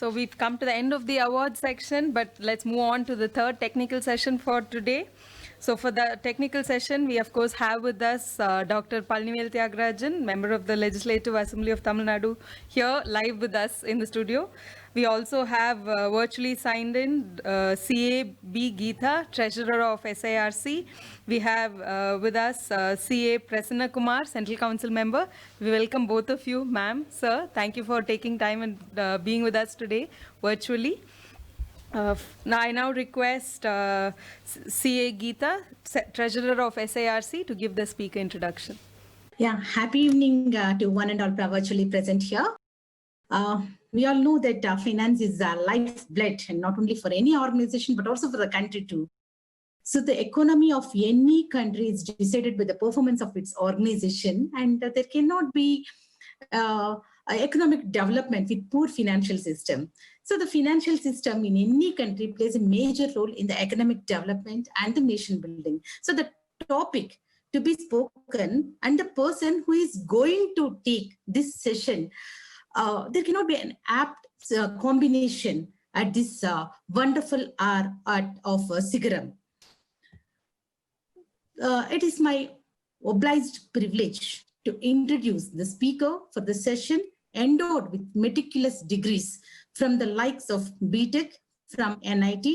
So we've come to the end of the award section, but let's move on to the third technical session for today. So for the technical session, we of course have with us Dr. Palnivel Tyagarajan, member of the Legislative Assembly of Tamil Nadu, here live with us in the studio. We also have virtually signed in CA B. Geetha, Treasurer of SIRC. We have with us CA Prasanna Kumar, Central Council Member. We welcome both of you, ma'am, sir. Thank you for taking time and being with us today virtually. I now request CA Geetha, Treasurer of SIRC, to give the speaker introduction. Yeah, happy evening to one and all virtually present here. We all know that finance is lifeblood, and not only for any organization, but also for the country too. So the economy of any country is decided by the performance of its organization, and there cannot be economic development with poor financial system. So the financial system in any country plays a major role in the economic development and the nation building. So the topic to be spoken and the person who is going to take this session, there cannot be an apt combination at this wonderful hour of SIGARAM. It is my obliged privilege to introduce the speaker for the session, endowed with meticulous degrees from the likes of BTech from NIT,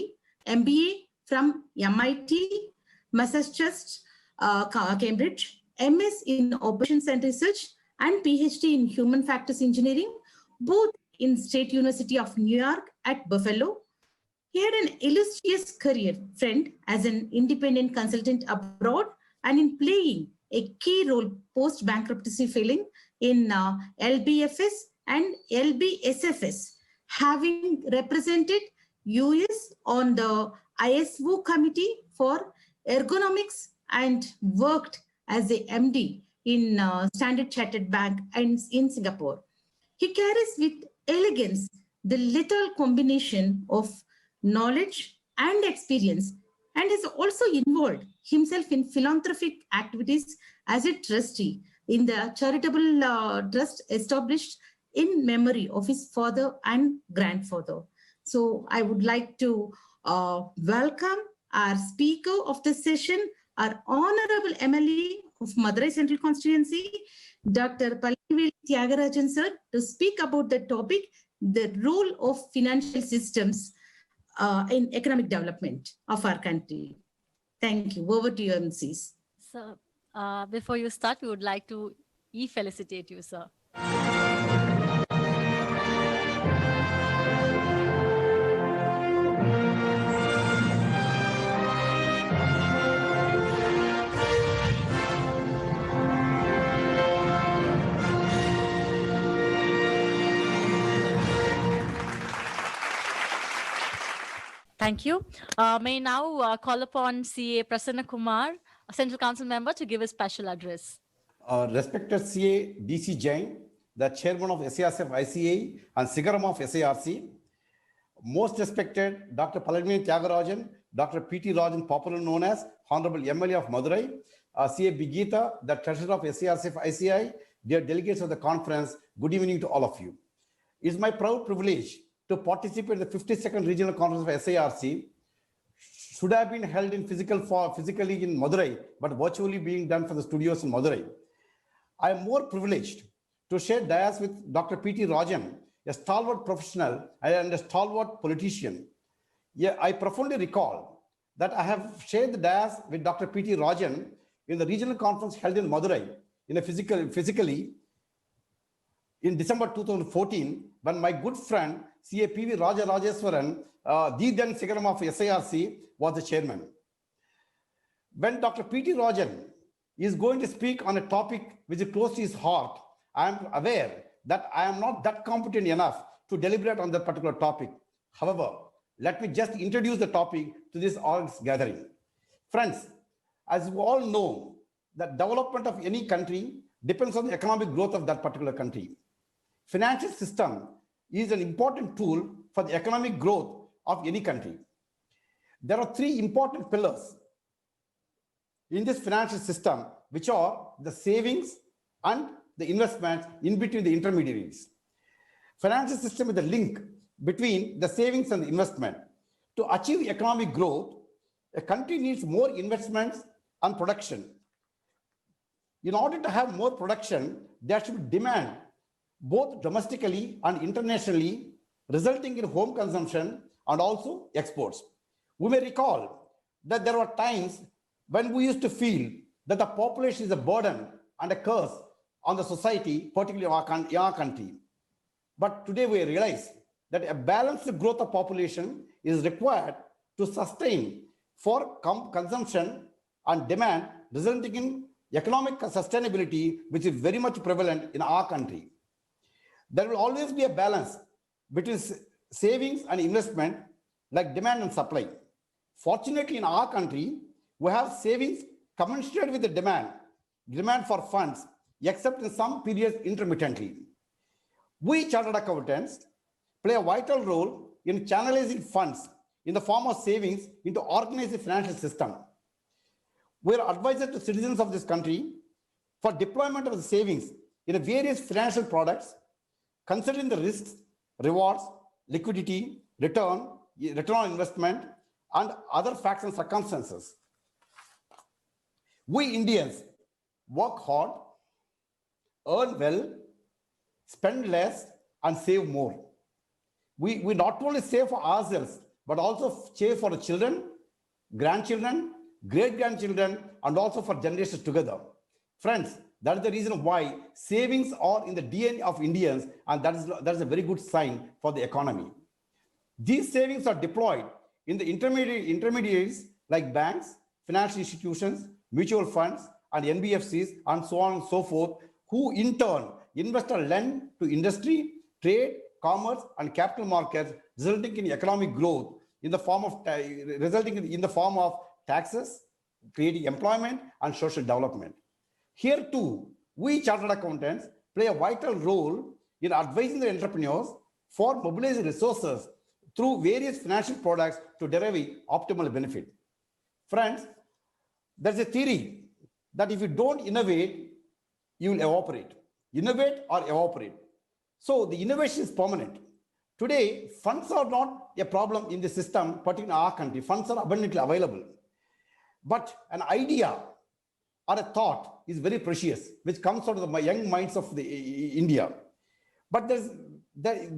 MBA from MIT, Massachusetts, Cambridge, MS in Operations and Research, and PhD in Human Factors Engineering, both in State University of New York at Buffalo. He had an illustrious career, friend, as an independent consultant abroad and in playing a key role post-bankruptcy filing in LBFS and LBSFS, having represented US on the ISO committee for ergonomics and worked as a MD in Standard Chartered Bank and in Singapore. He carries with elegance the lethal combination of knowledge and experience, and has also involved himself in philanthropic activities as a trustee in the charitable trust established in memory of his father and grandfather. So I would like to welcome our speaker of the session, our Honorable MLA of Madurai Central Constituency, Dr. Palnivel Tyagarajan sir, to speak about the topic, the role of financial systems in economic development of our country. Thank you. Over to you, MCs. Sir, before you start, we would like to felicitate you, sir. Thank you. May now call upon CA Prasanna Kumar, a Central Council member, to give a special address. Respected CA DC Jain, the chairman of SIRC ICA and SIGARAM of SIRC, most respected Dr. Palnivel Tyagarajan, Dr. P.T. Rajan, popularly known as Honorable MLA of Madurai, CA B. Geetha, the treasurer of SIRC ICI, dear delegates of the conference, good evening to all of you. It is my proud privilege to participate in the 52nd Regional Conference of SIRC. Should have been held in physically in Madurai, but virtually being done from the studios in Madurai. I am more privileged to share dais with Dr. P.T. Rajan, a stalwart professional and a stalwart politician. Yeah, I profoundly recall that I have shared the dais with Dr. P.T. Rajan in the regional conference held in Madurai in a physically in December 2014, when my good friend CA P.V. Rajeswaran, the then SIGARAM of SIRC, was the chairman. When Dr. P.T. Rajan is going to speak on a topic which is close to his heart, I am aware that I am not that competent enough to deliberate on that particular topic. However, let me just introduce the topic to this audience gathering. Friends, as you all know, the development of any country depends on the economic growth of that particular country. Financial system is an important tool for the economic growth of any country. There are three important pillars in this financial system, which are the savings and the investments in between the intermediaries. Financial system is the link between the savings and the investment. To achieve economic growth, a country needs more investments and production. In order to have more production, there should be demand both domestically and internationally, resulting in home consumption and also exports. We may recall that there were times when we used to feel that the population is a burden and a curse on the society, particularly in our country. But today we realize that a balanced growth of population is required to sustain for consumption and demand, resulting in economic sustainability, which is very much prevalent in our country. There will always be a balance between savings and investment, like demand and supply. Fortunately, in our country, we have savings commensurate with the demand for funds, except in some periods intermittently. We chartered accountants play a vital role in channelizing funds in the form of savings into organized financial system. We are advisors to citizens of this country for deployment of the savings in various financial products, considering the risks, rewards, liquidity, return on investment, and other facts and circumstances. We Indians work hard, earn well, spend less, and save more. We not only save for ourselves, but also save for the children, grandchildren, great-grandchildren, and also for generations together. Friends, that is the reason why savings are in the DNA of Indians, and that is a very good sign for the economy. These savings are deployed in the intermediaries like banks, financial institutions, mutual funds, and NBFCs, and so on and so forth, who in turn invest or lend to industry, trade, commerce, and capital markets, resulting in economic growth in the form of taxes, creating employment and social development. Here too, we chartered accountants play a vital role in advising the entrepreneurs for mobilizing resources through various financial products to derive optimal benefit. Friends, there's a theory that if you don't innovate, you will evaporate. Innovate or evaporate. So the innovation is permanent. Today, funds are not a problem in the system, particularly in our country. Funds are abundantly available. But an idea or a thought is very precious, which comes out of the young minds of India. But this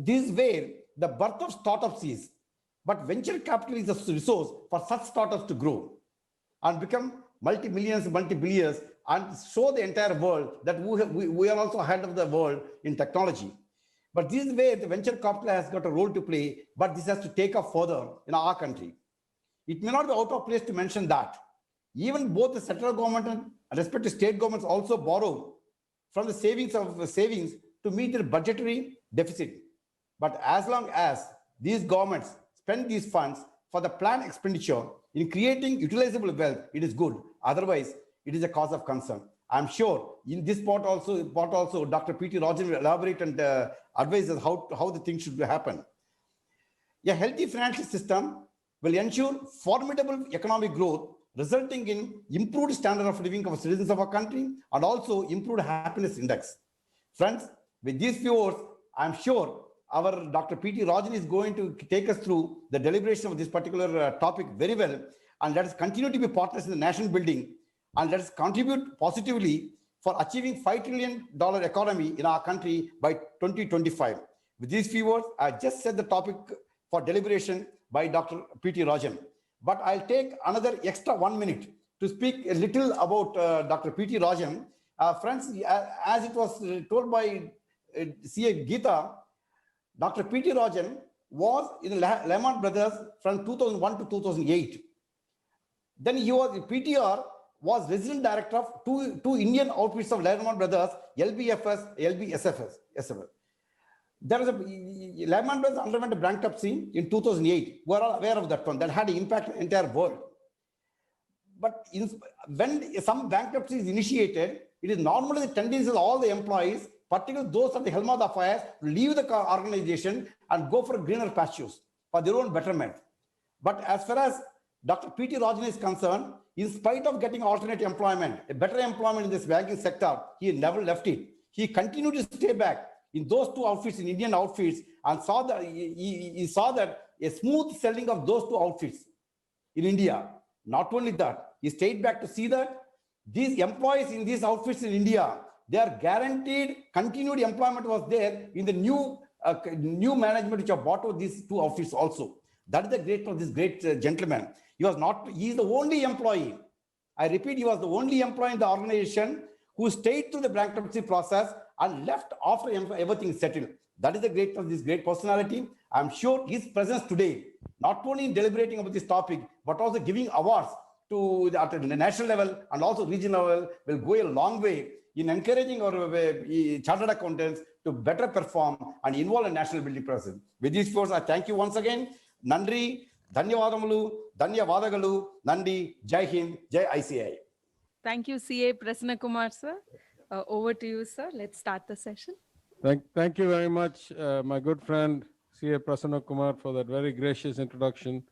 is where the birth of startups is. But venture capital is a resource for such startups to grow and become multi-millions, multi-billions, and show the entire world that we are also ahead of the world in technology. But this is where the venture capital has got a role to play, but this has to take up further in our country. It may not be out of place to mention that even both the central government and respective state governments also borrow from the savings to meet their budgetary deficit. But as long as these governments spend these funds for the planned expenditure in creating utilizable wealth, it is good. Otherwise, it is a cause of concern. I'm sure in this part also Dr. P.T. Rajan will elaborate and advise us how the thing should happen. A healthy financial system will ensure formidable economic growth, resulting in improved standard of living of citizens of our country and also improved happiness index. Friends, with these few words, I'm sure our Dr. P.T. Rajan is going to take us through the deliberation of this particular topic very well. And let us continue to be partners in the national building, and let us contribute positively for achieving $5 trillion economy in our country by 2025. With these few words, I just set the topic for deliberation by Dr. P.T. Rajan. But I'll take another extra 1 minute to speak a little about Dr. P.T. Rajan. Friends, as it was told by C.A. Geeta, Dr. P.T. Rajan was in Lehman Brothers from 2001 to 2008. Then PTR was resident director of two Indian outfits of Lehman Brothers, LBFS, LBSFS. There was Lehman Brothers underwent a bankruptcy in 2008. We are all aware of that one. That had an impact on the entire world. But when some bankruptcy is initiated, it is normally the tendency of all the employees, particularly those at the helm of the affairs, to leave the organization and go for greener pastures for their own betterment. But as far as Dr. P.T. Rajan is concerned, in spite of getting alternate employment, a better employment in this banking sector, he never left it. He continued to stay back. in those two outfits, in Indian outfits, and saw that he saw that a smooth selling of those two outfits in India. Not only that, he stayed back to see that these employees in these outfits in India, they are guaranteed continued employment was there in the new management which have bought out these two outfits also. That is the great of this great gentleman. He is the only employee. I repeat, he was the only employee in the organization who stayed through the bankruptcy process and left after everything settled. That is the great of this great personality. I'm sure his presence today, not only in deliberating about this topic, but also giving awards to at the national level and also regional level will go a long way in encouraging our chartered accountants to better perform and involve in national building process. With these words, I thank you once again. Nandri, Dhanyavadamalu, Dhanyavadagalu, Nandi, Jai Hind, Jai ICI. Thank you, CA Prasanna Kumar, sir. Over to you, sir. Let's start the session. Thank you very much, my good friend, CA Prasanna Kumar, for that very gracious introduction.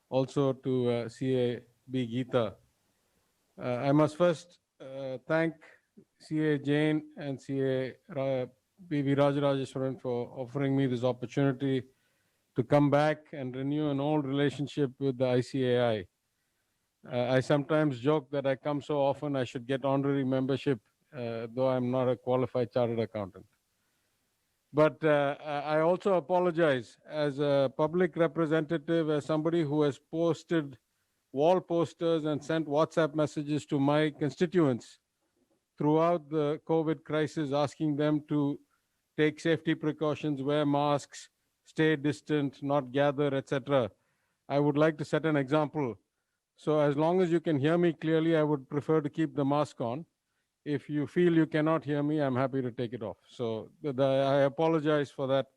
Also to CA B. Geeta. I must first thank CA Jain and CA B.V. Rajarajeswaran for offering me this opportunity to come back and renew an old relationship with the ICAI. I sometimes joke that I come so often I should get honorary membership, though I'm not a qualified chartered accountant. But I also apologize as a public representative, as somebody who has posted wall posters and sent WhatsApp messages to my constituents throughout the COVID crisis, asking them to take safety precautions, wear masks, stay distant, not gather, etc. I would like to set an example. So as long as you can hear me clearly, I would prefer to keep the mask on. If you feel you cannot hear me, I'm happy to take it off. So I apologize for that,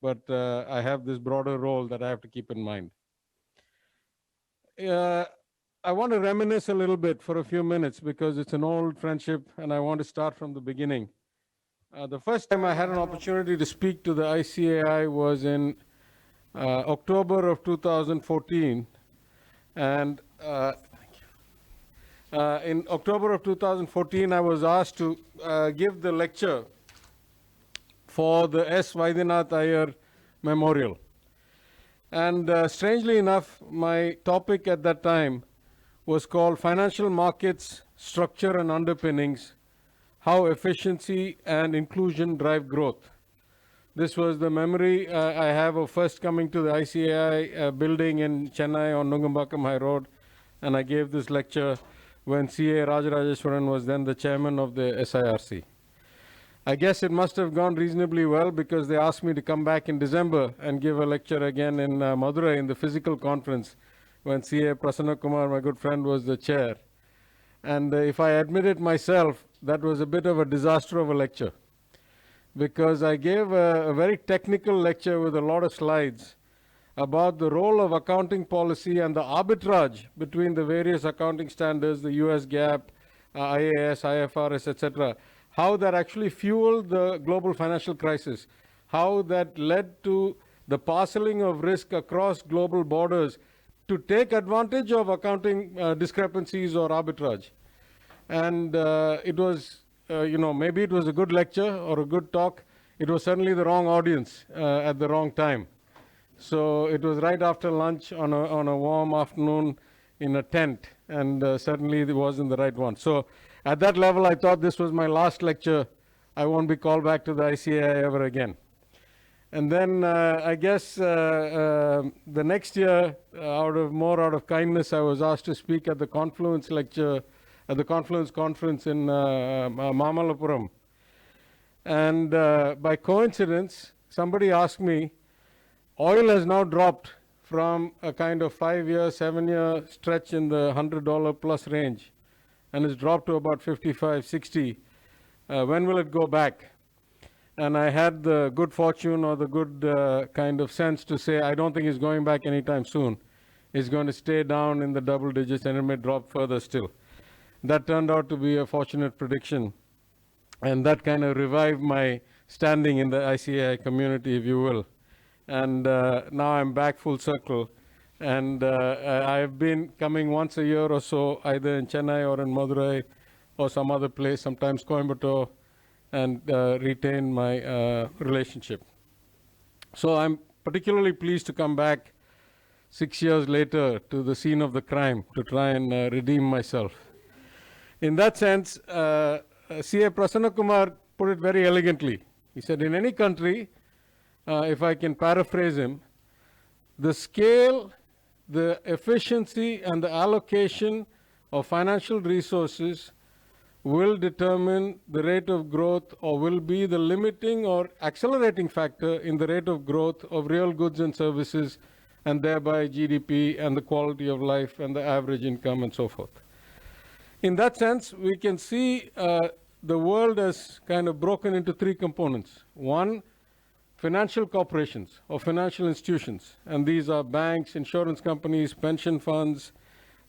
but I have this broader role that I have to keep in mind. I want to reminisce a little bit for a few minutes because it's an old friendship and I want to start from the beginning. The first time I had an opportunity to speak to the ICAI was in October of 2014. And in October of 2014, I was asked to give the lecture for the S. Vaidhinath Iyer Memorial. And strangely enough, my topic at that time was called Financial Markets, Structure and Underpinnings, How Efficiency and Inclusion Drive Growth. This was the memory I have of first coming to the ICAI building in Chennai on Nungambakkam High Road, and I gave this lecture when CA Rajarajeswaran was then the chairman of the SIRC. I guess it must have gone reasonably well because they asked me to come back in December and give a lecture again in Madurai in the physical conference when CA Prasanna Kumar, my good friend, was the chair. And if I admit it myself, that was a bit of a disaster of a lecture because I gave a very technical lecture with a lot of slides about the role of accounting policy and the arbitrage between the various accounting standards, the US GAAP, IAS, IFRS, etc., how that actually fueled the global financial crisis, how that led to the parceling of risk across global borders to take advantage of accounting discrepancies or arbitrage. And it was, maybe it was a good lecture or a good talk. It was certainly the wrong audience at the wrong time. So it was right after lunch on a warm afternoon in a tent, and certainly it wasn't the right one. So at that level, I thought this was my last lecture. I won't be called back to the ICAI ever again. And then I guess the next year, out of kindness, I was asked to speak at the Confluence lecture, at the Confluence conference in Mamalapuram. And by coincidence, somebody asked me, oil has now dropped from a kind of 5-year, 7-year stretch in the $100 plus range, and it's dropped to about 55, 60. When will it go back? And I had the good fortune or the good kind of sense to say, I don't think it's going back anytime soon. It's going to stay down in the double digits and it may drop further still. That turned out to be a fortunate prediction. And that kind of revived my standing in the ICAI community, if you will. And now I'm back full circle. And I've been coming once a year or so, either in Chennai or in Madurai or some other place, sometimes Coimbatore. and retain my relationship. So I'm particularly pleased to come back 6 years later to the scene of the crime to try and redeem myself. In that sense, CA Prasanna Kumar put it very elegantly. He said, in any country, if I can paraphrase him, the scale, the efficiency, and the allocation of financial resources will determine the rate of growth, or will be the limiting or accelerating factor in the rate of growth of real goods and services, and thereby GDP and the quality of life and the average income and so forth. In that sense, we can see the world as kind of broken into three components. One, financial corporations or financial institutions, and these are banks, insurance companies, pension funds,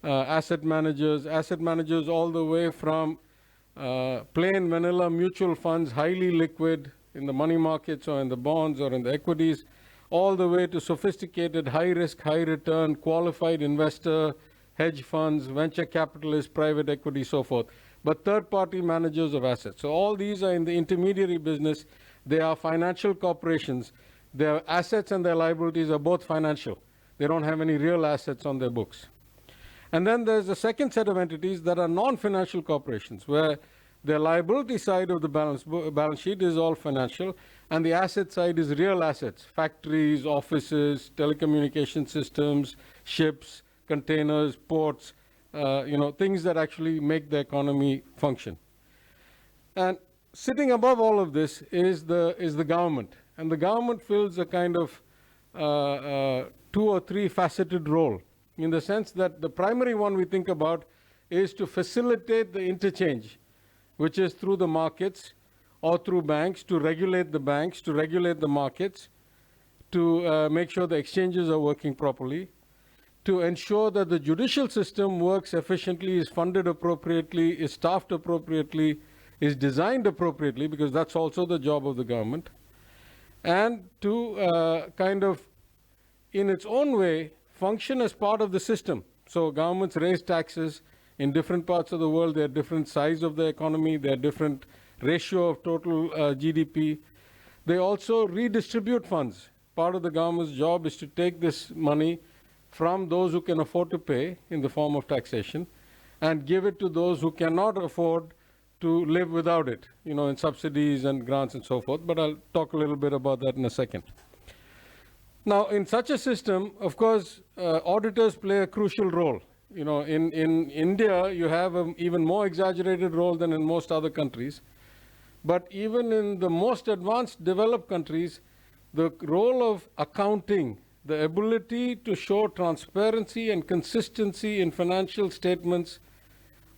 asset managers all the way from plain vanilla mutual funds, highly liquid in the money markets or in the bonds or in the equities, all the way to sophisticated, high risk, high return, qualified investor, hedge funds, venture capitalists, private equity, so forth, but third-party managers of assets. So all these are in the intermediary business. They are financial corporations. Their assets and their liabilities are both financial. They don't have any real assets on their books. And then there's a second set of entities that are non-financial corporations, where the liability side of the balance sheet is all financial, and the asset side is real assets: factories, offices, telecommunication systems, ships, containers, ports, things that actually make the economy function. And sitting above all of this is the government, and the government fills a kind of 2 or 3 faceted role, in the sense that the primary one we think about is to facilitate the interchange, which is through the markets or through banks, to regulate the banks, to regulate the markets, to make sure the exchanges are working properly, to ensure that the judicial system works efficiently, is funded appropriately, is staffed appropriately, is designed appropriately, because that's also the job of the government, and to kind of, in its own way, function as part of the system. So governments raise taxes. In different parts of the world, they're different size of the economy, they're different ratio of total GDP. They also redistribute funds. Part of the government's job is to take this money from those who can afford to pay in the form of taxation and give it to those who cannot afford to live without it, in subsidies and grants and so forth. But I'll talk a little bit about that in a second. Now, in such a system, of course, auditors play a crucial role. In India, you have an even more exaggerated role than in most other countries. But even in the most advanced developed countries, the role of accounting, the ability to show transparency and consistency in financial statements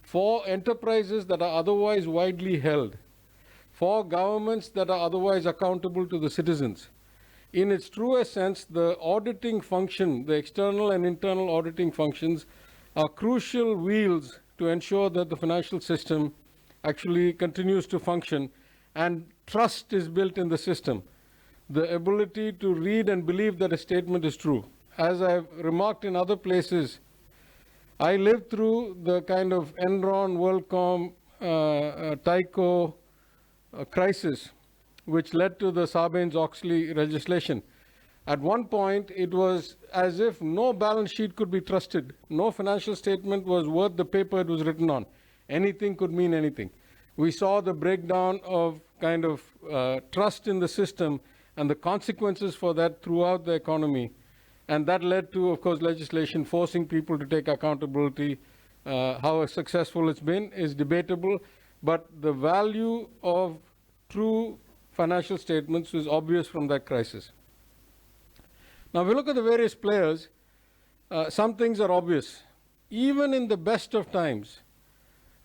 for enterprises that are otherwise widely held, for governments that are otherwise accountable to the citizens. In its truest sense, the auditing function, the external and internal auditing functions, are crucial wheels to ensure that the financial system actually continues to function, and trust is built in the system. The ability to read and believe that a statement is true. As I've remarked in other places, I lived through the kind of Enron, WorldCom, Tyco crisis, which led to the Sarbanes-Oxley legislation. At one point, it was as if no balance sheet could be trusted. No financial statement was worth the paper it was written on. Anything could mean anything. We saw the breakdown of kind of trust in the system and the consequences for that throughout the economy. And that led to, of course, legislation forcing people to take accountability. How successful it's been is debatable, but the value of true financial statements is obvious from that crisis. Now, if we look at the various players, some things are obvious. Even in the best of times,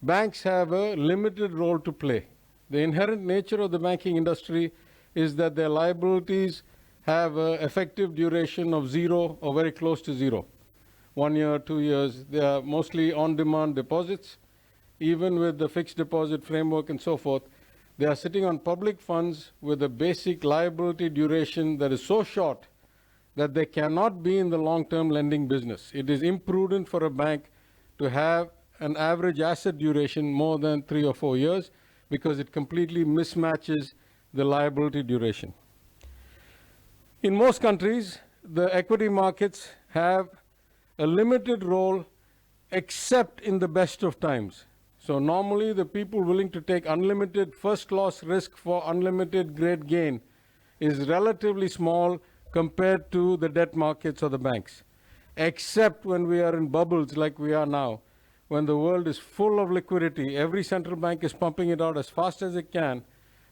banks have a limited role to play. The inherent nature of the banking industry is that their liabilities have an effective duration of 0 or very close to 0. 1 year, 2 years. They are mostly on-demand deposits. Even with the fixed deposit framework and so forth, they are sitting on public funds with a basic liability duration that is so short that they cannot be in the long-term lending business. It is imprudent for a bank to have an average asset duration more than 3 or 4 years, because it completely mismatches the liability duration. In most countries, the equity markets have a limited role except in the best of times. So normally the people willing to take unlimited first loss risk for unlimited great gain is relatively small compared to the debt markets or the banks, except when we are in bubbles like we are now, when the world is full of liquidity. Every central bank is pumping it out as fast as it can,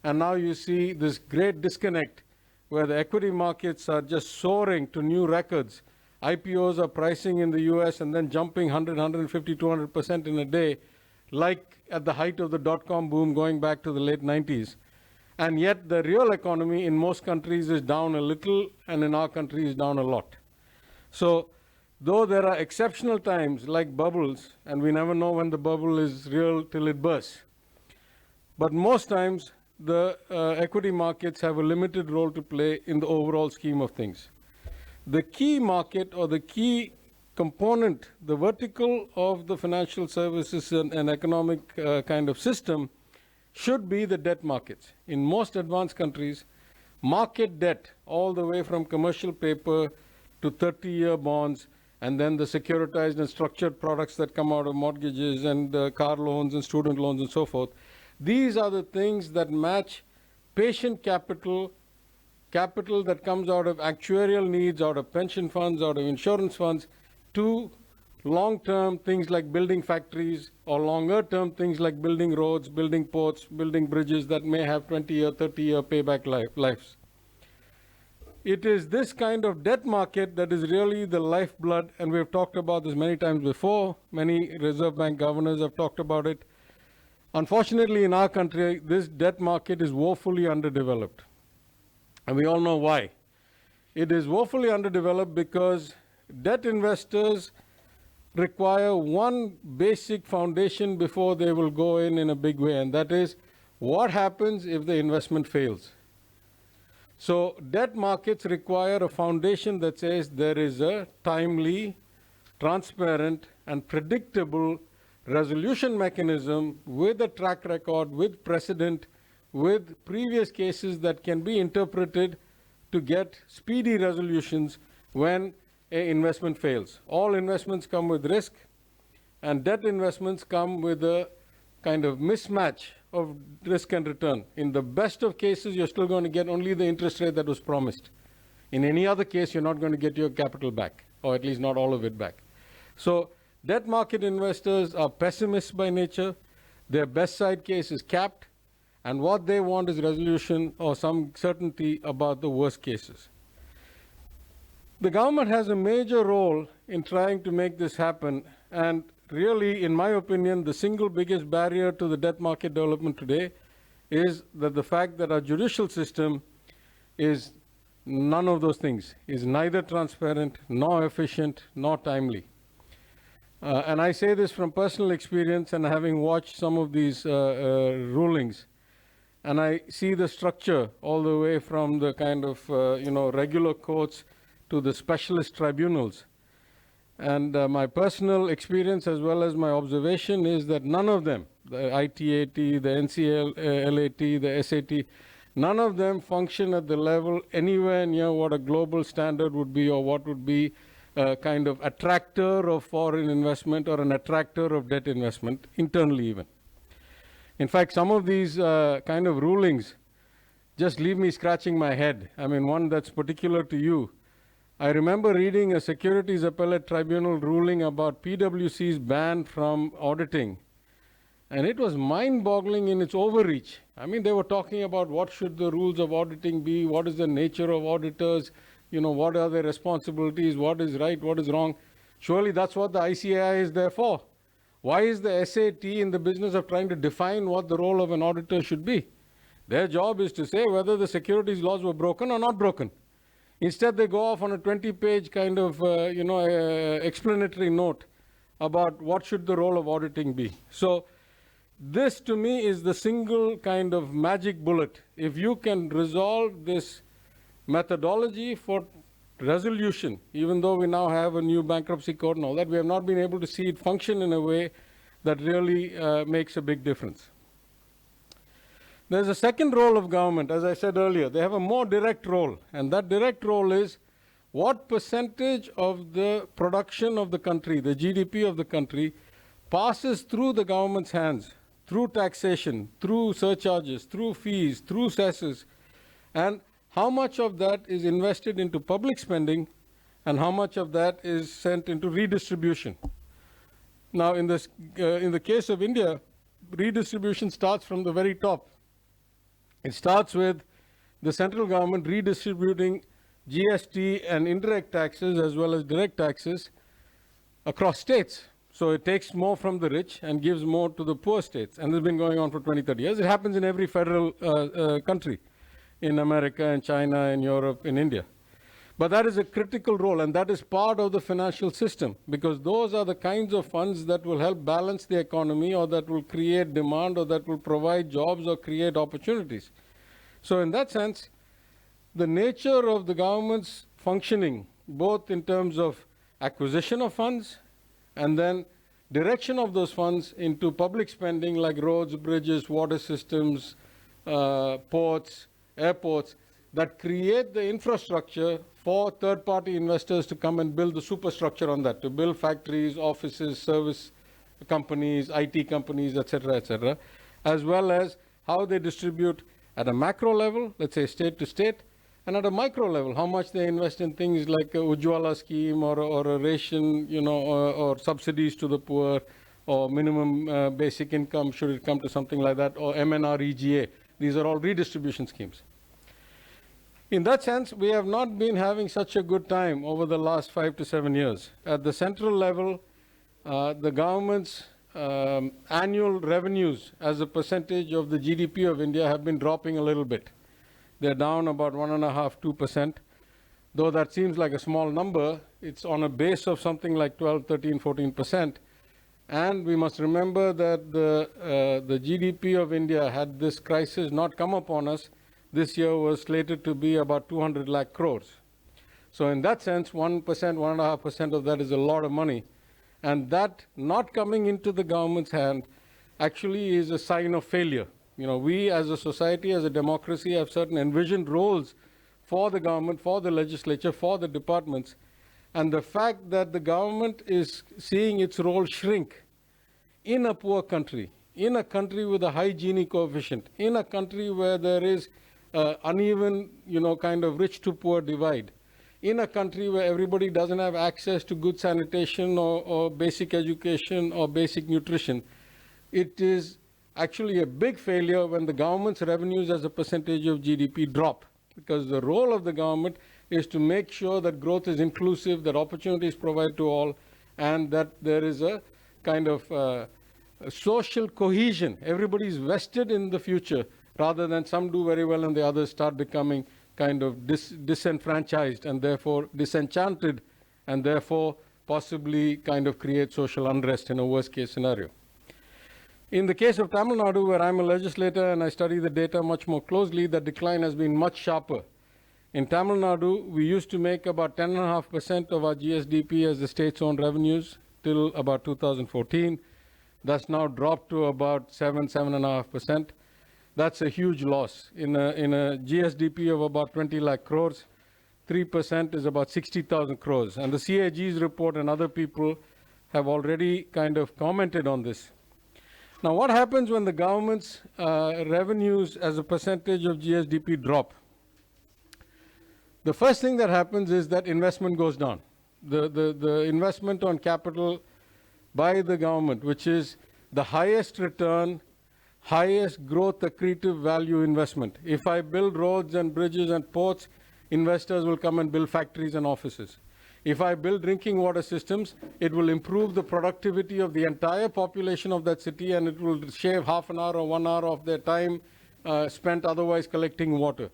and now you see this great disconnect where the equity markets are just soaring to new records. IPOs are pricing in the US and then jumping 100, 150, 200% in a day, like at the height of the dot-com boom going back to the late 90s. And yet the real economy in most countries is down a little, and in our country is down a lot. So though there are exceptional times like bubbles, and we never know when the bubble is real till it bursts, but most times the equity markets have a limited role to play in the overall scheme of things. The key market, or the key component, the vertical of the financial services and economic kind of system, should be the debt markets. In most advanced countries, market debt, all the way from commercial paper to 30-year bonds, and then the securitized and structured products that come out of mortgages and car loans and student loans and so forth, these are the things that match patient capital, capital that comes out of actuarial needs, out of pension funds, out of insurance funds, to long-term things like building factories, or longer-term things like building roads, building ports, building bridges that may have 20-year, 30-year payback lives. It is this kind of debt market that is really the lifeblood, and we've talked about this many times before. Many Reserve Bank governors have talked about it. Unfortunately, in our country, this debt market is woefully underdeveloped. And we all know why. It is woefully underdeveloped because debt investors require one basic foundation before they will go in a big way, and that is, what happens if the investment fails? So debt markets require a foundation that says there is a timely, transparent, and predictable resolution mechanism with a track record, with precedent, with previous cases that can be interpreted to get speedy resolutions when an investment fails. All investments come with risk, and debt investments come with a kind of mismatch of risk and return. In the best of cases, you're still going to get only the interest rate that was promised. In any other case, you're not going to get your capital back, or at least not all of it back. So debt market investors are pessimists by nature. Their best side case is capped, and what they want is resolution or some certainty about the worst cases. The government has a major role in trying to make this happen, and really, in my opinion, the single biggest barrier to the debt market development today is that the fact that our judicial system is none of those things, is neither transparent, nor efficient, nor timely. And I say this from personal experience and having watched some of these rulings, and I see the structure all the way from the kind of regular courts to the specialist tribunals. And my personal experience as well as my observation is that none of them, the ITAT, the NCLAT, the SAT, none of them function at the level anywhere near what a global standard would be, or what would be a kind of attractor of foreign investment or an attractor of debt investment, internally even. In fact, some of these kind of rulings just leave me scratching my head. I mean, one that's particular to you. I remember reading a Securities Appellate Tribunal ruling about PwC's ban from auditing, and it was mind-boggling in its overreach. I mean, they were talking about what should the rules of auditing be, what is the nature of auditors, what are their responsibilities, what is right, what is wrong. Surely that's what the ICAI is there for. Why is the SAT in the business of trying to define what the role of an auditor should be? Their job is to say whether the securities laws were broken or not broken. Instead, they go off on a 20-page kind of, explanatory note about what should the role of auditing be. So this, to me, is the single kind of magic bullet. If you can resolve this methodology for resolution, even though we now have a new bankruptcy code and all that, we have not been able to see it function in a way that really makes a big difference. There's a second role of government, as I said earlier. They have a more direct role, and that direct role is what percentage of the production of the country, the GDP of the country, passes through the government's hands, through taxation, through surcharges, through fees, through cesses, and how much of that is invested into public spending and how much of that is sent into redistribution. Now, in the case of India, redistribution starts from the very top. It starts with the central government redistributing GST and indirect taxes as well as direct taxes across states. So it takes more from the rich and gives more to the poor states. And this has been going on for 20, 30 years. It happens in every federal country, in America, in China, in Europe, in India. But that is a critical role, and that is part of the financial system, because those are the kinds of funds that will help balance the economy, or that will create demand, or that will provide jobs or create opportunities. So in that sense, the nature of the government's functioning, both in terms of acquisition of funds and then direction of those funds into public spending like roads, bridges, water systems, ports, airports, that create the infrastructure for third-party investors to come and build the superstructure on that, to build factories, offices, service companies, IT companies, etc., as well as how they distribute at a macro level, let's say state to state, and at a micro level, how much they invest in things like a Ujjwala scheme or a ration, or subsidies to the poor, or minimum basic income, should it come to something like that, or MNREGA. These are all redistribution schemes. In that sense, we have not been having such a good time over the last 5 to 7 years. At the central level, the government's annual revenues as a percentage of the GDP of India have been dropping a little bit. They're down about 1.5%, 2%. Though that seems like a small number, it's on a base of something like 12, 13, 14%. And we must remember that the GDP of India, had this crisis not come upon us, this year was slated to be about 200 lakh crores. So in that sense, 1%, 1.5% of that is a lot of money. And that not coming into the government's hand actually is a sign of failure. We as a society, as a democracy, have certain envisioned roles for the government, for the legislature, for the departments. And the fact that the government is seeing its role shrink in a poor country, in a country with a high Gini coefficient, in a country where there is uneven, kind of rich to poor divide, in a country where everybody doesn't have access to good sanitation or basic education or basic nutrition, it is actually a big failure when the government's revenues as a percentage of GDP drop, because the role of the government is to make sure that growth is inclusive, that opportunities provided to all, and that there is a kind of social cohesion. Everybody is vested in the future, rather than some do very well and the others start becoming kind of disenfranchised and therefore disenchanted, and therefore possibly kind of create social unrest in a worst case scenario. In the case of Tamil Nadu, where I'm a legislator and I study the data much more closely, the decline has been much sharper. In Tamil Nadu, we used to make about 10.5% of our GSDP as the state's own revenues till about 2014. That's now dropped to about 7.5%. That's a huge loss. In a GSDP of about 20 lakh crores, 3% is about 60,000 crores. And the CAG's report and other people have already kind of commented on this. Now, what happens when the government's revenues as a percentage of GSDP drop? The first thing that happens is that investment goes down. The investment on capital by the government, which is the highest return, highest growth accretive value investment. If I build roads and bridges and ports, investors will come and build factories and offices. If I build drinking water systems, it will improve the productivity of the entire population of that city, and it will shave half an hour or 1 hour of their time spent otherwise collecting water.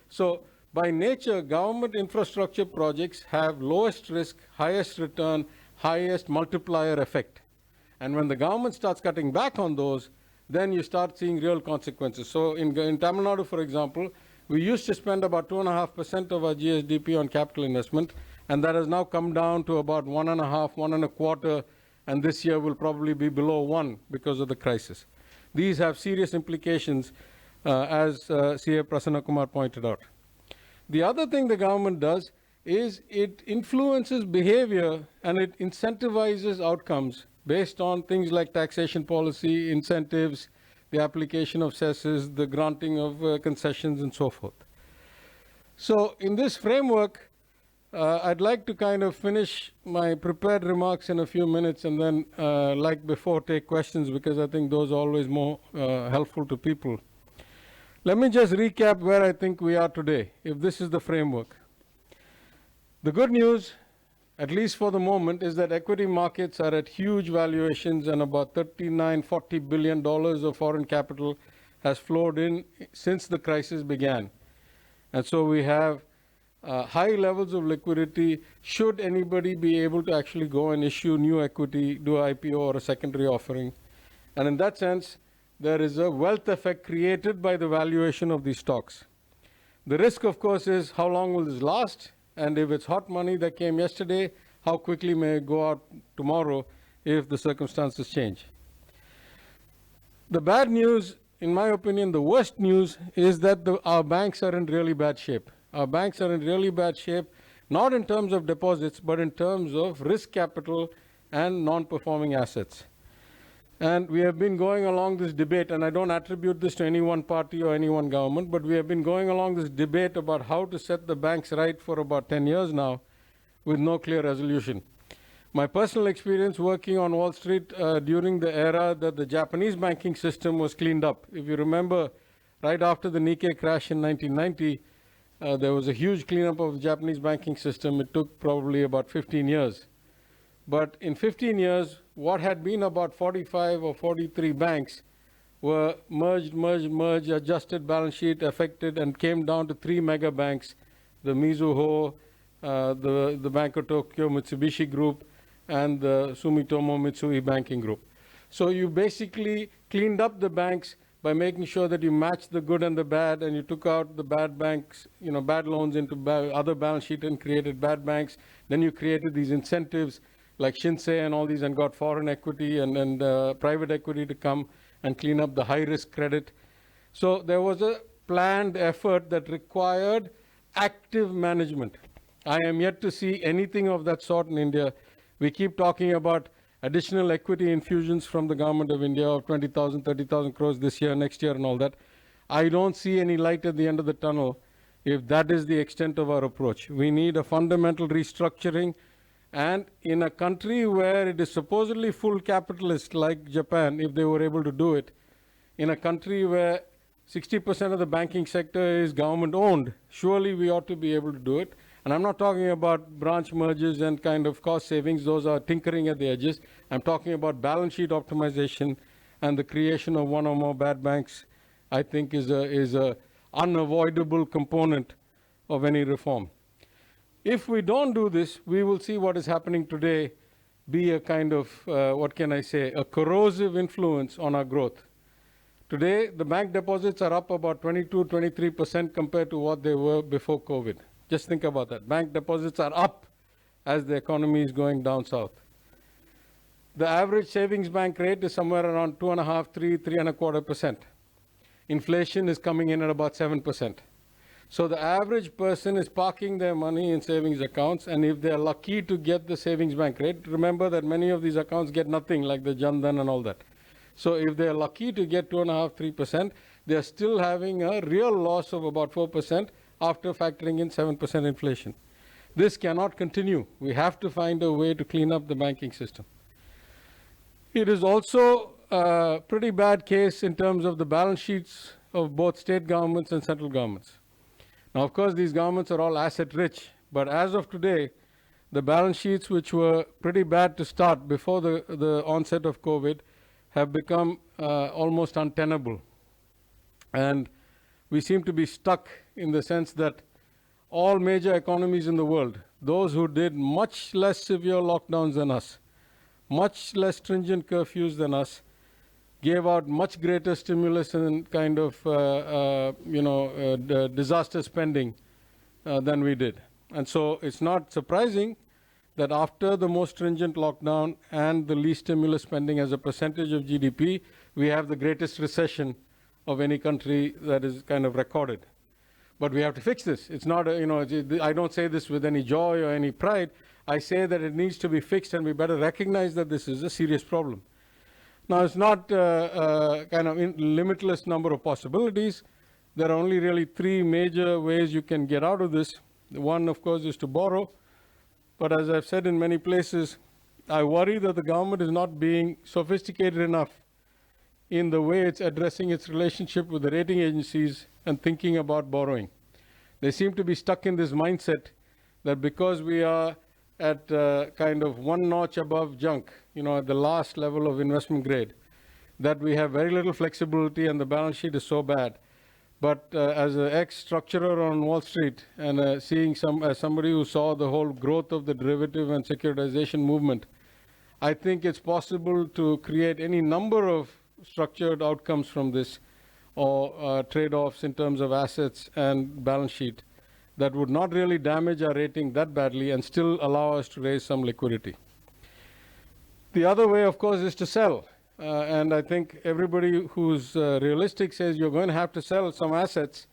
So by nature, government infrastructure projects have lowest risk, highest return, highest multiplier effect. And when the government starts cutting back on those, then you start seeing real consequences. So in Tamil Nadu, for example, we used to spend about 2.5% of our GSDP on capital investment, and that has now come down to about 1.5%, 1.25%, and this year will probably be below 1% because of the crisis. These have serious implications as CA Prasanna Kumar pointed out. The other thing the government does is it influences behavior and it incentivizes outcomes based on things like taxation policy, incentives, the application of cesses, the granting of concessions, and so forth. So in this framework, I'd like to kind of finish my prepared remarks in a few minutes and then, like before, take questions because I think those are always more helpful to people. Let me just recap where I think we are today, if this is the framework. The good news, at least for the moment, is that equity markets are at huge valuations and about $39–40 billion of foreign capital has flowed in since the crisis began. And so we have high levels of liquidity should anybody be able to actually go and issue new equity, do an IPO or a secondary offering. And in that sense, there is a wealth effect created by the valuation of these stocks. The risk, of course, is how long will this last? And if it's hot money that came yesterday, how quickly may it go out tomorrow if the circumstances change? The bad news, in my opinion, the worst news is that our banks are in really bad shape. Our banks are in really bad shape, not in terms of deposits, but in terms of risk capital and non-performing assets. And we have been going along this debate, and I don't attribute this to any one party or any one government, but we have been going along this debate about how to set the banks right for about 10 years now with no clear resolution. My personal experience working on Wall Street during the era that the Japanese banking system was cleaned up. If you remember, right after the Nikkei crash in 1990, there was a huge cleanup of the Japanese banking system. It took probably about 15 years. But in 15 years, what had been about 45 or 43 banks were merged, adjusted balance sheet, affected, and came down to 3 mega banks, the Mizuho, the Bank of Tokyo, Mitsubishi Group, and the Sumitomo Mitsui Banking Group. So you basically cleaned up the banks by making sure that you matched the good and the bad, and you took out the bad banks, bad loans into other balance sheet and created bad banks. Then you created these incentives like Shinsei and all these and got foreign equity and private equity to come and clean up the high-risk credit. So there was a planned effort that required active management. I am yet to see anything of that sort in India. We keep talking about additional equity infusions from the government of India of 20,000, 30,000 crores this year, next year, and all that. I don't see any light at the end of the tunnel if that is the extent of our approach. We need a fundamental restructuring. And in a country where it is supposedly full capitalist like Japan, if they were able to do it, in a country where 60% of the banking sector is government owned, surely we ought to be able to do it. And I'm not talking about branch mergers and kind of cost savings. Those are tinkering at the edges. I'm talking about balance sheet optimization and the creation of one or more bad banks, I think is a unavoidable component of any reform. If we don't do this, we will see what is happening today be a kind of, a corrosive influence on our growth. Today, the bank deposits are up about 22–23% compared to what they were before COVID. Just think about that. Bank deposits are up as the economy is going down south. The average savings bank rate is somewhere around 2.5%, 3.25%. Inflation is coming in at about 7%. So the average person is parking their money in savings accounts, and if they're lucky to get the savings bank rate, remember that many of these accounts get nothing, like the Jan Dhan and all that. So if they're lucky to get 2.5%, 3%, they're still having a real loss of about 4% after factoring in 7% inflation. This cannot continue. We have to find a way to clean up the banking system. It is also a pretty bad case in terms of the balance sheets of both state governments and central governments. Now, of course, these governments are all asset rich, but as of today, the balance sheets, which were pretty bad to start before the onset of COVID, have become almost untenable. And we seem to be stuck in the sense that all major economies in the world, those who did much less severe lockdowns than us, much less stringent curfews than us, gave out much greater stimulus and kind of, disaster spending than we did. And so it's not surprising that after the most stringent lockdown and the least stimulus spending as a percentage of GDP, we have the greatest recession of any country that is kind of recorded. But we have to fix this. It's not, I don't say this with any joy or any pride. I say that it needs to be fixed, and we better recognize that this is a serious problem. Now, it's not kind of limitless number of possibilities. There are only really three major ways you can get out of this. One, of course, is to borrow. But as I've said in many places, I worry that the government is not being sophisticated enough in the way it's addressing its relationship with the rating agencies and thinking about borrowing. They seem to be stuck in this mindset that because we are at kind of one notch above junk, at the last level of investment grade, that we have very little flexibility and the balance sheet is so bad. But as an ex-structurer on Wall Street and seeing as somebody who saw the whole growth of the derivative and securitization movement, I think it's possible to create any number of structured outcomes from this, or trade-offs in terms of assets and balance sheet that would not really damage our rating that badly and still allow us to raise some liquidity. The other way, of course, is to sell. And I think everybody who's realistic says you're going to have to sell some assets.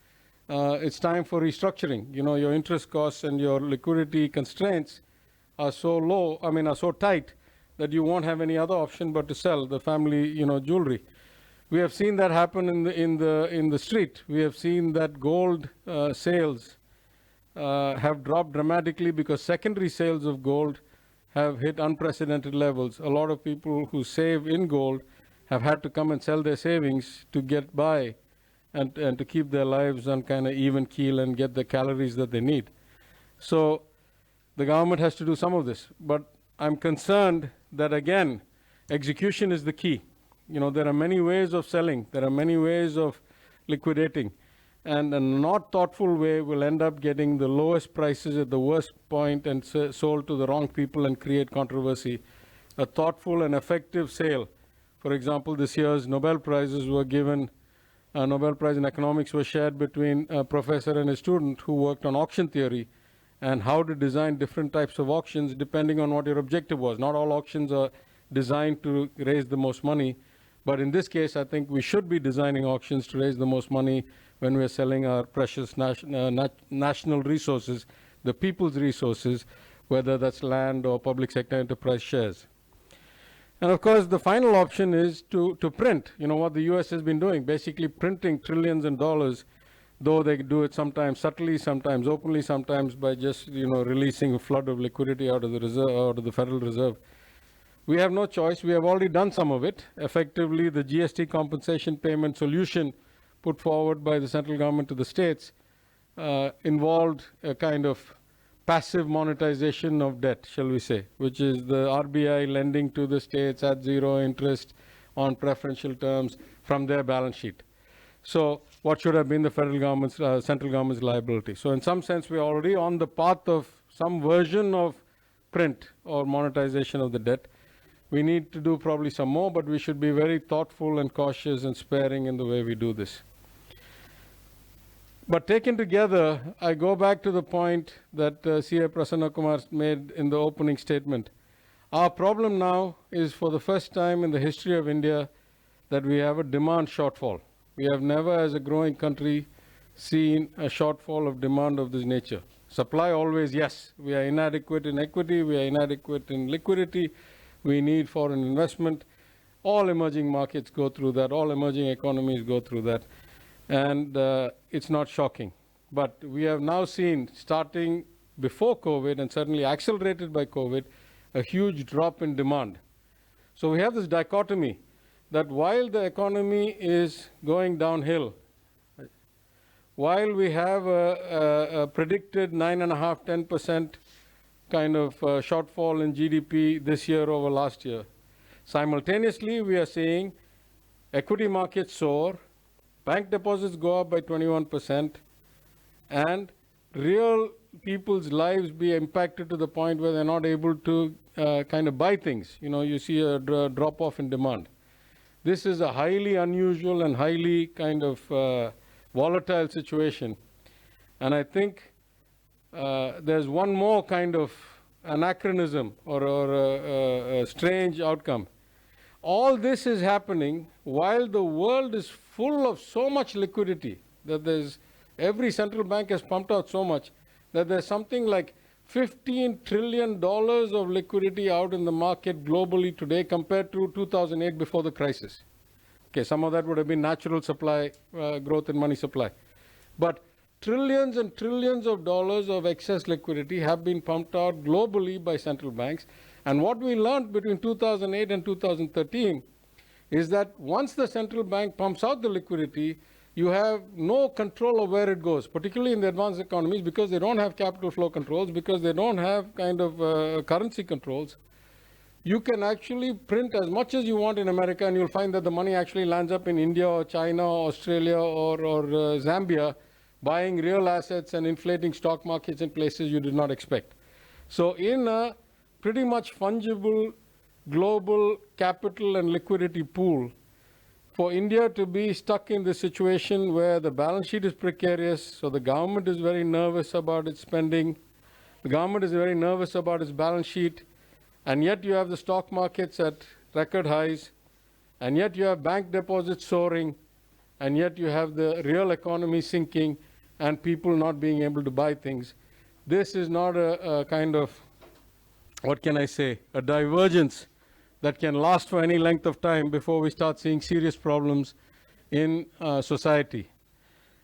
It's time for restructuring. Your interest costs and your liquidity constraints are so low, are so tight that you won't have any other option but to sell the family, jewelry. We have seen that happen in the street. We have seen that gold sales have dropped dramatically because secondary sales of gold have hit unprecedented levels. A lot of people who save in gold have had to come and sell their savings to get by and to keep their lives on kind of even keel and get the calories that they need. So the government has to do some of this. But I'm concerned that, again, execution is the key. There are many ways of selling. There are many ways of liquidating. And a not thoughtful way will end up getting the lowest prices at the worst point and sold to the wrong people and create controversy. A thoughtful and effective sale. For example, this year's Nobel Prizes were given, a Nobel Prize in Economics was shared between a professor and a student who worked on auction theory and how to design different types of auctions depending on what your objective was. Not all auctions are designed to raise the most money. But in this case, I think we should be designing auctions to raise the most money when we're selling our precious national resources, the people's resources, whether that's land or public sector enterprise shares. And of course, the final option is to print, what the US has been doing, basically printing trillions in dollars, though they do it sometimes subtly, sometimes openly, sometimes by just, releasing a flood of liquidity out of the reserve, out of the Federal Reserve. We have no choice. We have already done some of it. Effectively, the GST compensation payment solution put forward by the central government to the states involved a kind of passive monetization of debt, shall we say, which is the RBI lending to the states at zero interest on preferential terms from their balance sheet. So what should have been the federal government's, central government's liability? So in some sense, we're already on the path of some version of print or monetization of the debt. We need to do probably some more, but we should be very thoughtful and cautious and sparing in the way we do this. But taken together, I go back to the point that CA Prasanna Kumar made in the opening statement. Our problem now is, for the first time in the history of India, that we have a demand shortfall. We have never, as a growing country, seen a shortfall of demand of this nature. Supply always, yes. We are inadequate in equity. We are inadequate in liquidity. We need foreign investment. All emerging markets go through that. All emerging economies go through that. And it's not shocking. But we have now seen, starting before COVID and certainly accelerated by COVID, a huge drop in demand. So we have this dichotomy that while the economy is going downhill, while we have a predicted 9.5%, 10% kind of shortfall in GDP this year over last year, simultaneously we are seeing equity markets soar, bank deposits go up by 21%, and real people's lives be impacted to the point where they're not able to kind of buy things. You see a drop-off in demand. This is a highly unusual and highly kind of volatile situation. And I think there's one more kind of anachronism or a strange outcome. all this is happening while the world is full of so much liquidity that every central bank has pumped out so much that there's something like $15 trillion of liquidity out in the market globally today compared to 2008 before the crisis. Okay, some of that would have been natural supply, growth in money supply. But trillions and trillions of dollars of excess liquidity have been pumped out globally by central banks. And what we learned between 2008 and 2013 is that once the central bank pumps out the liquidity, you have no control of where it goes, particularly in the advanced economies, because they don't have capital flow controls, because they don't have kind of currency controls. You can actually print as much as you want in America, and you'll find that the money actually lands up in India or China or Australia or Zambia, buying real assets and inflating stock markets in places you did not expect. So in a pretty much fungible global capital and liquidity pool, for India to be stuck in this situation where the balance sheet is precarious, so the government is very nervous about its spending, the government is very nervous about its balance sheet, and yet you have the stock markets at record highs, and yet you have bank deposits soaring, and yet you have the real economy sinking and people not being able to buy things. This is not a kind of, what can I say, a divergence that can last for any length of time before we start seeing serious problems in society.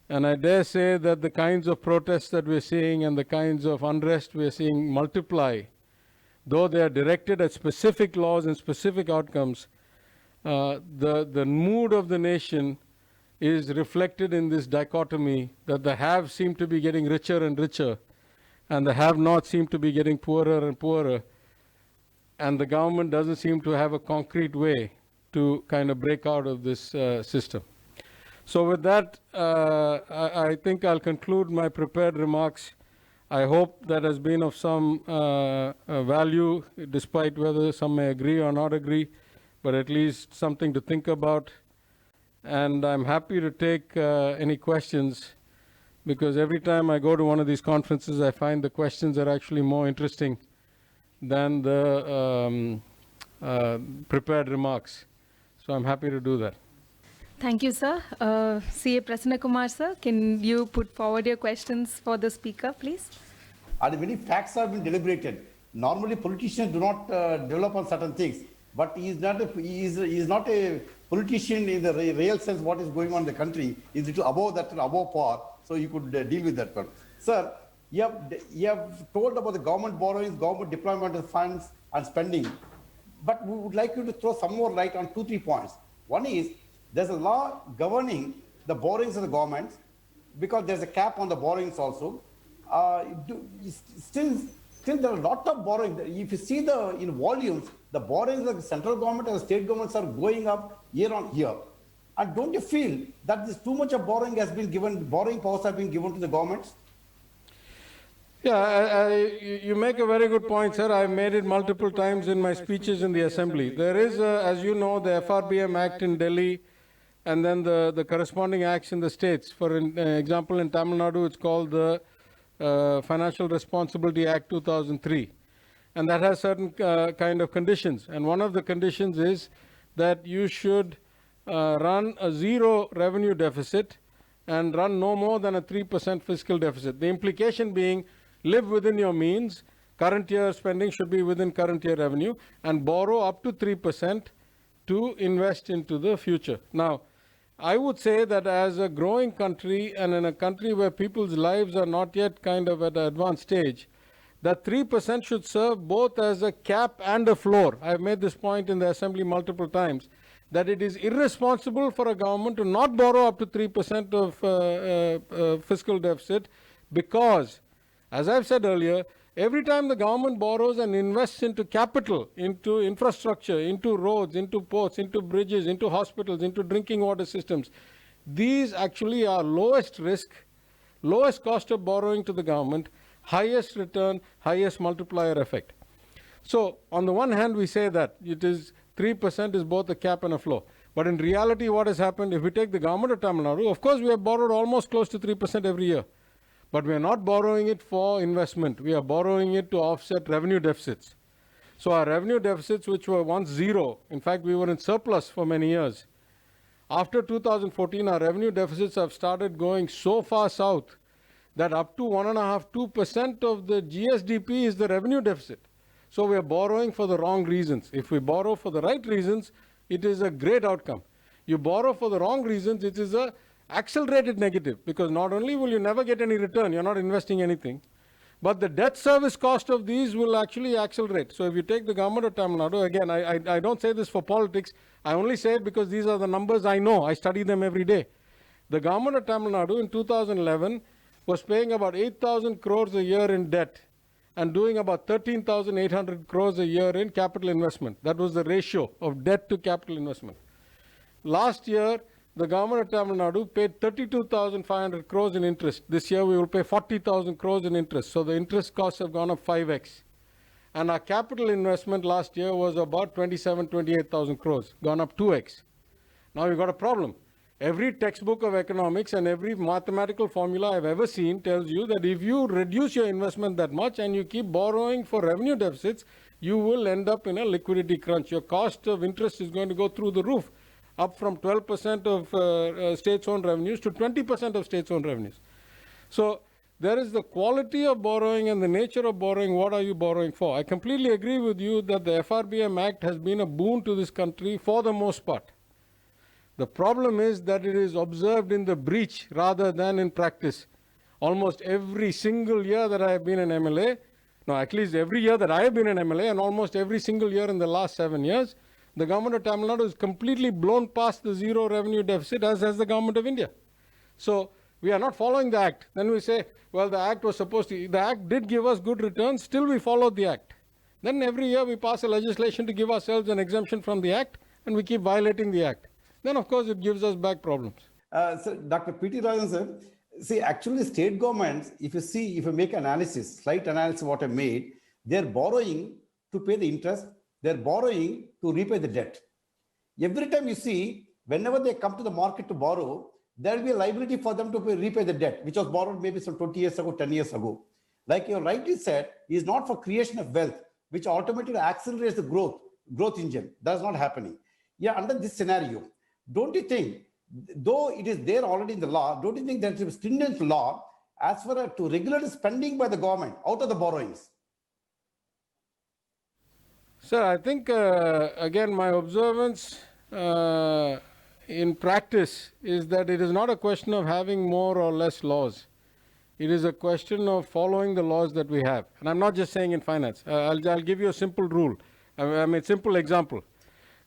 And I dare say that the kinds of protests that we're seeing and the kinds of unrest we're seeing multiply, though they are directed at specific laws and specific outcomes. The mood of the nation is reflected in this dichotomy that the haves seem to be getting richer and richer, and the have-nots seem to be getting poorer and poorer. And the government doesn't seem to have a concrete way to kind of break out of this system. So with that, I think I'll conclude my prepared remarks. I hope that has been of some value, despite whether some may agree or not agree, but at least something to think about. And I'm happy to take any questions, because every time I go to one of these conferences, I find the questions are actually more interesting than the prepared remarks. So I'm happy to do that. Thank you, sir. CA Prasanna Kumar, sir, can you put forward your questions for the speaker, please? And many facts have been deliberated. Normally, politicians do not develop on certain things, but he is not a politician in the real sense. What is going on in the country is above that, above par, so you could deal with that one. Sir, you have told about the government borrowings, government deployment of funds and spending, but we would like you to throw some more light on 2-3 points. One is, there's a law governing the borrowings of the government, because there's a cap on the borrowings also. Still there are a lot of borrowing. If you see in volumes, the borrowings of the central government and the state governments are going up year on year. And don't you feel that this too much of borrowing has been given, borrowing powers have been given to the governments? Yeah, you make a very good point, sir. I've made it multiple times in my speeches in the Assembly. There is, as you know, the FRBM Act in Delhi, and then the corresponding acts in the states. For example, in Tamil Nadu, it's called the Financial Responsibility Act 2003. And that has certain kind of conditions. And one of the conditions is that you should run a zero revenue deficit and run no more than a 3% fiscal deficit. The implication being, live within your means, current year spending should be within current year revenue, and borrow up to 3% to invest into the future. Now, I would say that as a growing country and in a country where people's lives are not yet kind of at an advanced stage, that 3% should serve both as a cap and a floor. I've made this point in the Assembly multiple times, that it is irresponsible for a government to not borrow up to 3% of fiscal deficit, because, as I've said earlier, every time the government borrows and invests into capital, into infrastructure, into roads, into ports, into bridges, into hospitals, into drinking water systems, these actually are lowest risk, lowest cost of borrowing to the government, highest return, highest multiplier effect. So on the one hand, we say that it is 3% is both a cap and a floor. But in reality, what has happened, if we take the government of Tamil Nadu, of course, we have borrowed almost close to 3% every year. But we are not borrowing it for investment. We are borrowing it to offset revenue deficits. So our revenue deficits, which were once zero, in fact, we were in surplus for many years. After 2014, our revenue deficits have started going so far south that up to 1.5–2% of the GSDP is the revenue deficit. So we are borrowing for the wrong reasons. If we borrow for the right reasons, it is a great outcome. You borrow for the wrong reasons, it is a accelerated negative, because not only will you never get any return, you're not investing anything, but the debt service cost of these will actually accelerate. So if you take the government of Tamil Nadu, again, I don't say this for politics, I only say it because these are the numbers I know, I study them every day. The government of Tamil Nadu in 2011 was paying about 8,000 crores a year in debt and doing about 13,800 crores a year in capital investment. That was the ratio of debt to capital investment. Last year, the government of Tamil Nadu paid 32,500 crores in interest. This year, we will pay 40,000 crores in interest. So the interest costs have gone up 5x. And our capital investment last year was about 28,000 crores, gone up 2x. Now we've got a problem. Every textbook of economics and every mathematical formula I've ever seen tells you that if you reduce your investment that much and you keep borrowing for revenue deficits, you will end up in a liquidity crunch. Your cost of interest is going to go through the roof, up from 12% of state-owned revenues to 20% of state-owned revenues. So there is the quality of borrowing and the nature of borrowing. What are you borrowing for? I completely agree with you that the FRBM Act has been a boon to this country for the most part. The problem is that it is observed in the breach rather than in practice. Almost every single year that I have been an MLA, no, at least every year that I have been an MLA, and almost every single year in the last 7 years, the government of Tamil Nadu has completely blown past the zero revenue deficit, as has the government of India. So we are not following the act. Then we say, well, the act was supposed to, the act did give us good returns, still we followed the act. Then every year we pass a legislation to give ourselves an exemption from the act, and we keep violating the act. Then, of course, it gives us back problems. So, Dr. P.T. Rajan, sir, see, actually, state governments, if you make analysis, slight analysis what I made, they're borrowing to pay the interest, they're borrowing to repay the debt. Every time you see, whenever they come to the market to borrow, there will be a liability for them to repay the debt, which was borrowed maybe some 20 years ago, 10 years ago. Like you rightly said, is not for creation of wealth, which automatically accelerates the growth engine. That's not happening. Yeah, under this scenario, don't you think, though it is there already in the law, don't you think there is a stringent law as far to regulate spending by the government out of the borrowings? Sir, I think, again, my observance in practice is that it is not a question of having more or less laws. It is a question of following the laws that we have. And I'm not just saying in finance. I'll give you a simple rule. I mean, simple example.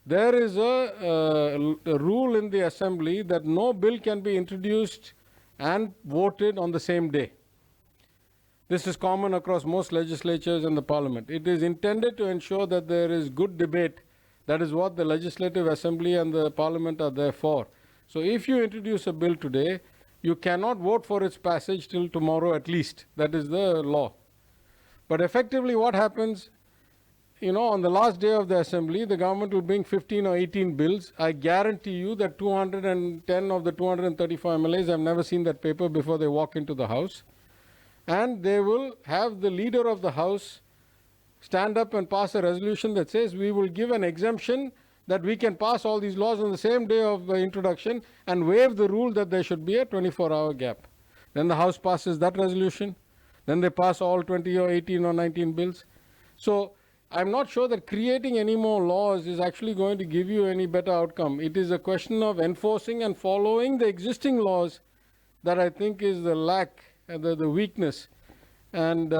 There is a rule in the assembly that no bill can be introduced and voted on the same day. This is common across most legislatures and the parliament. It is intended to ensure that there is good debate. That is what the legislative assembly and the parliament are there for. So if you introduce a bill today, you cannot vote for its passage till tomorrow at least. That is the law. But effectively what happens, you know, on the last day of the assembly, the government will bring 15 or 18 bills. I guarantee you that 210 of the 235 MLAs have never seen that paper before they walk into the house. And they will have the leader of the house stand up and pass a resolution that says we will give an exemption that we can pass all these laws on the same day of the introduction and waive the rule that there should be a 24-hour gap. Then the house passes that resolution. Then they pass all 20 or 18 or 19 bills. So I'm not sure that creating any more laws is actually going to give you any better outcome. It is a question of enforcing and following the existing laws that I think is the lack, the weakness. And,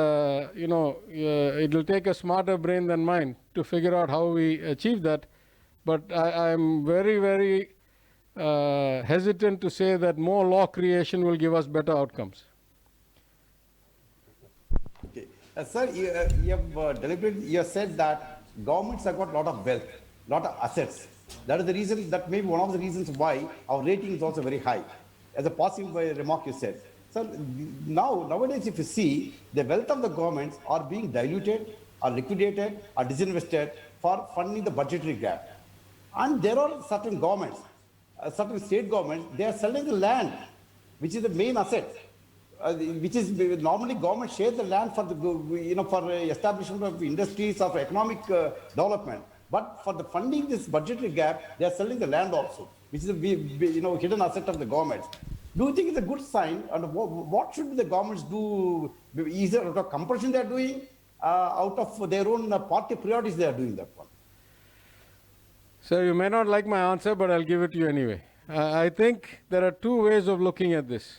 you know, it will take a smarter brain than mine to figure out how we achieve that. But I'm very, very hesitant to say that more law creation will give us better outcomes. Okay. Sir, you have said that governments have got a lot of wealth, a lot of assets. That is the reason, that may be one of the reasons why our rating is also very high. As a passing remark you said. So nowadays, if you see, the wealth of the governments are being diluted, or liquidated, or disinvested for funding the budgetary gap. And there are certain governments, certain state governments, they are selling the land, which is the main asset which is normally government shares the land for the, for establishment of industries or for economic development. But for the funding this budgetary gap, they are selling the land also, which is a hidden asset of the government. Do you think it's a good sign? And what should the governments do? Is it out of compulsion they are doing? Out of their own party priorities they are doing that one? Sir, you may not like my answer, but I'll give it to you anyway. I think there are two ways of looking at this.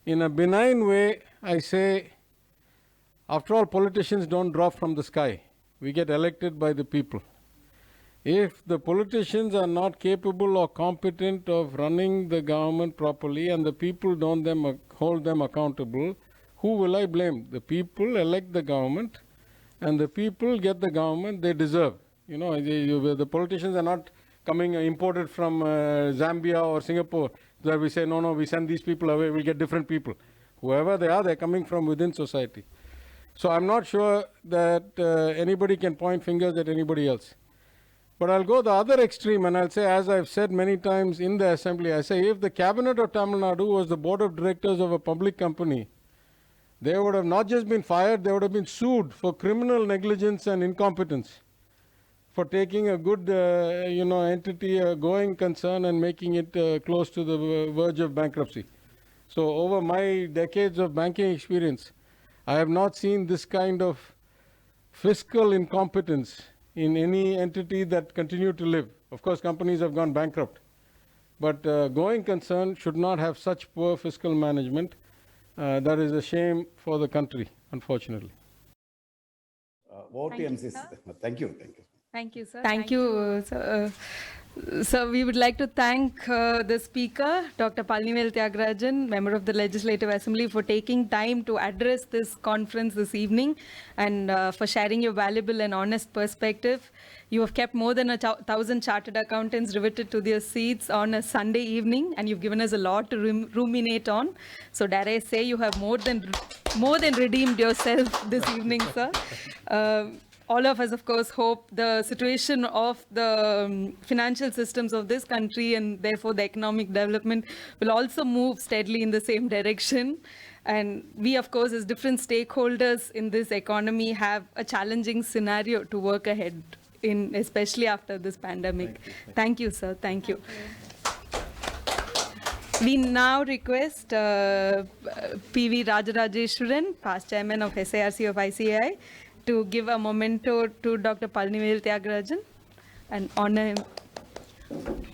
In a benign way, I say, after all, politicians don't drop from the sky. We get elected by the people. If the politicians are not capable or competent of running the government properly and the people don't hold them accountable, who will I blame? The people elect the government and the people get the government they deserve. The politicians are not coming imported from Zambia or Singapore, where we say, no, we send these people away, we'll get different people. Whoever they are, they're coming from within society. So I'm not sure that anybody can point fingers at anybody else. But I'll go the other extreme and I'll say, as I've said many times in the assembly, I say if the cabinet of Tamil Nadu was the board of directors of a public company, they would have not just been fired, they would have been sued for criminal negligence and incompetence, for taking a good entity, a going concern, and making it close to the verge of bankruptcy. So over my decades of banking experience, I have not seen this kind of fiscal incompetence in any entity that continued to live. Of course, companies have gone bankrupt. But going concern should not have such poor fiscal management. That is a shame for the country, unfortunately. Over to MCs. Thank you. Thank you, sir. Thank you, sir. So we would like to thank the speaker, Dr. Palnivel Tyagarajan, member of the Legislative Assembly, for taking time to address this conference this evening and for sharing your valuable and honest perspective. You have kept more than 1,000 chartered accountants riveted to their seats on a Sunday evening, and you've given us a lot to ruminate on. So dare I say you have more than redeemed yourself this evening, sir. All of us, of course, hope the situation of the financial systems of this country and therefore the economic development will also move steadily in the same direction. And we, of course, as different stakeholders in this economy have a challenging scenario to work ahead in, especially after this pandemic. Thank you, sir. Thank you. We now request P.V. Rajarajeshwaran, past chairman of SIRC of ICAI, to give a memento to Dr. Palnivel Tyagarajan and honor him.